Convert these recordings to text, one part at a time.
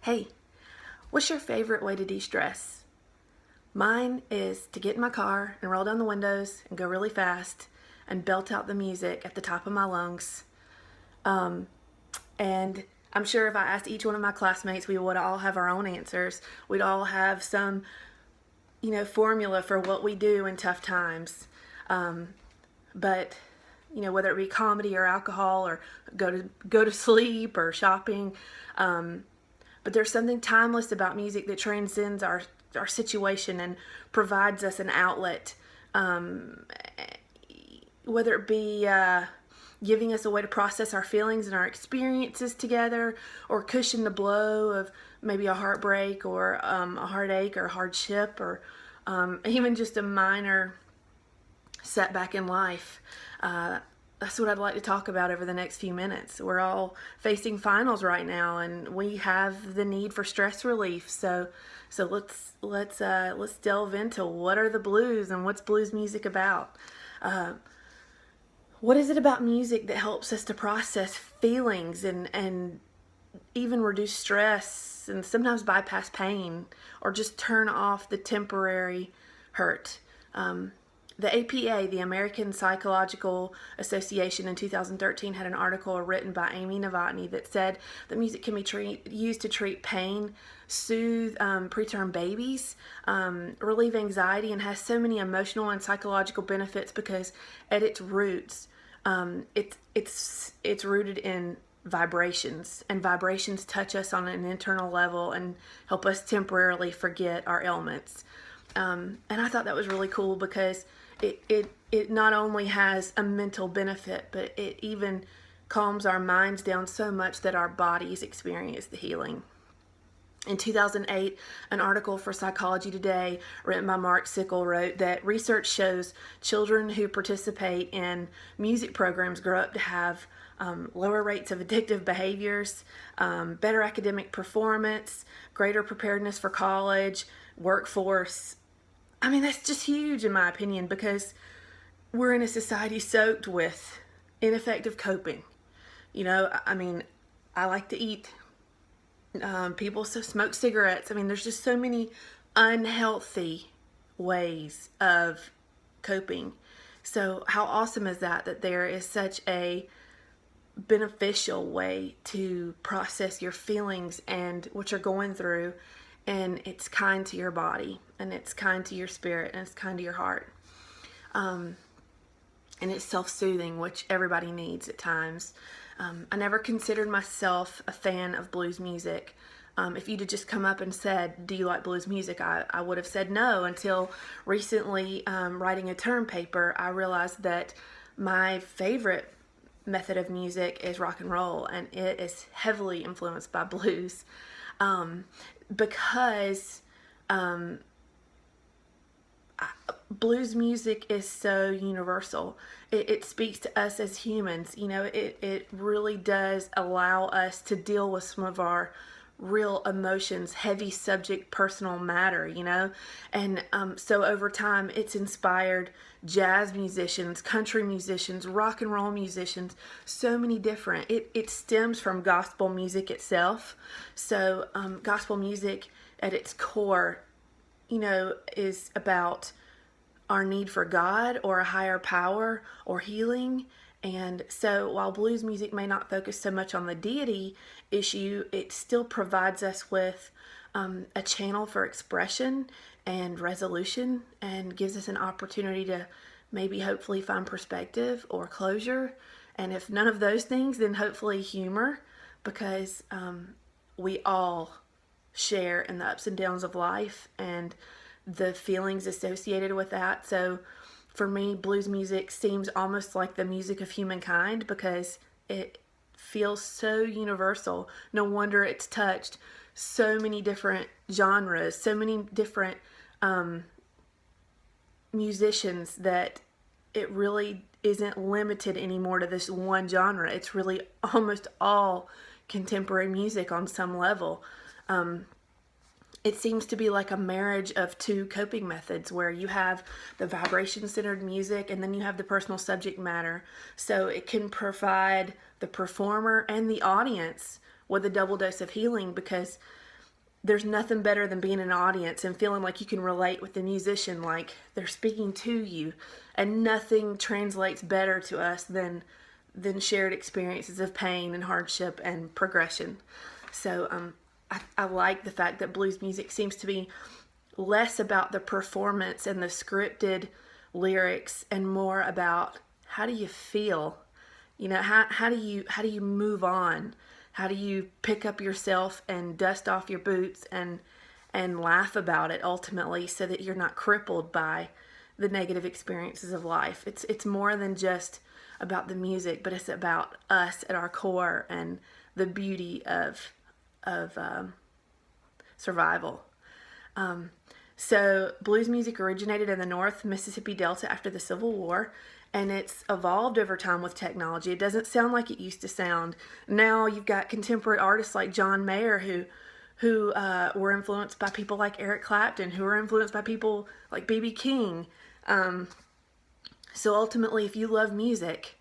Hey, what's your favorite way to de-stress? Mine is to get in my car and roll down the windows and go really fast and belt out the music at the top of my lungs. Um, and I'm sure if I asked each one of my classmates, we would all have our own answers. We'd all have some, formula for what we do in tough times. But whether it be comedy or alcohol or go to sleep or shopping, but there's something timeless about music that transcends our situation and provides us an outlet, whether it be giving us a way to process our feelings and our experiences together, or cushion the blow of maybe a heartbreak or a heartache or a hardship, or even just a minor setback in life. That's what I'd like to talk about over the next few minutes. We're all facing finals right now, and we have the need for stress relief. So let's delve into what are the blues and what's blues music about. What is it about music that helps us to process feelings and even reduce stress and sometimes bypass pain or just turn off the temporary hurt? The APA, the American Psychological Association, in 2013 had an article written by Amy Novotny that said that music can be used to treat pain, soothe preterm babies, relieve anxiety, and has so many emotional and psychological benefits because at its roots, it's rooted in vibrations, and vibrations touch us on an internal level and help us temporarily forget our ailments. And I thought that was really cool because it not only has a mental benefit, but it even calms our minds down so much that our bodies experience the healing. In 2008, an article for Psychology Today written by Mark Sickle wrote that research shows children who participate in music programs grow up to have lower rates of addictive behaviors, better academic performance, greater preparedness for college, workforce. I mean, that's just huge in my opinion, because we're in a society soaked with ineffective coping. I like to eat. People smoke cigarettes. I mean, there's just so many unhealthy ways of coping. So how awesome is that there is such a beneficial way to process your feelings and what you're going through, and it's kind to your body, and it's kind to your spirit, and it's kind to your heart, and it's self-soothing, which everybody needs at times. I never considered myself a fan of blues music. If you'd have just come up and said, do you like blues music, I would have said no, until recently, writing a term paper, I realized that my favorite method of music is rock and roll, and it is heavily influenced by blues, because blues music is so universal. It speaks to us as humans. It really does allow us to deal with some of our real emotions, heavy subject, personal matter, and so over time it's inspired jazz musicians, country musicians, rock and roll musicians, so many different. It stems from gospel music itself. So gospel music at its core, is about our need for God or a higher power or healing. And so while blues music may not focus so much on the deity issue, it still provides us with a channel for expression and resolution, and gives us an opportunity to maybe hopefully find perspective or closure. And if none of those things, then hopefully humor, because we all share in the ups and downs of life and the feelings associated with that. So for me, blues music seems almost like the music of humankind because it feels so universal. No wonder it's touched so many different genres, so many different musicians, that it really isn't limited anymore to this one genre. It's really almost all contemporary music on some level. It seems to be like a marriage of two coping methods, where you have the vibration-centered music and then you have the personal subject matter. So it can provide the performer and the audience with a double dose of healing, because there's nothing better than being in an audience and feeling like you can relate with the musician, like they're speaking to you. And nothing translates better to us than shared experiences of pain and hardship and progression. So I like the fact that blues music seems to be less about the performance and the scripted lyrics and more about how do you feel, how do you move on, how do you pick up yourself and dust off your boots and laugh about it ultimately, so that you're not crippled by the negative experiences of life. It's more than just about the music, but it's about us at our core and the beauty of survival. So blues music originated in the North Mississippi Delta after the Civil War, and it's evolved over time with technology. It doesn't sound like it used to sound. Now you've got contemporary artists like John Mayer who were influenced by people like Eric Clapton, who were influenced by people like B.B. King. So ultimately, if you love music,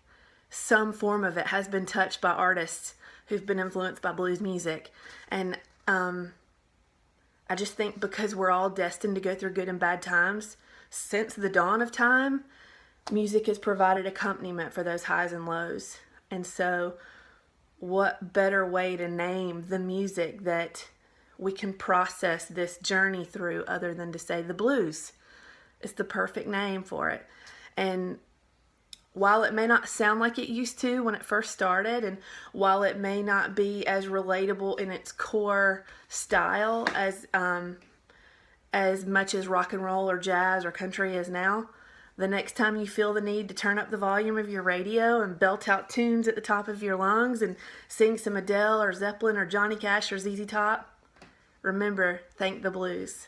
some form of it has been touched by artists who've been influenced by blues music. And I just think because we're all destined to go through good and bad times, since the dawn of time, music has provided accompaniment for those highs and lows. And so what better way to name the music that we can process this journey through other than to say the blues? It's the perfect name for it. And while it may not sound like it used to when it first started, and while it may not be as relatable in its core style as much as rock and roll or jazz or country is now, the next time you feel the need to turn up the volume of your radio and belt out tunes at the top of your lungs and sing some Adele or Zeppelin or Johnny Cash or ZZ Top, remember, thank the blues.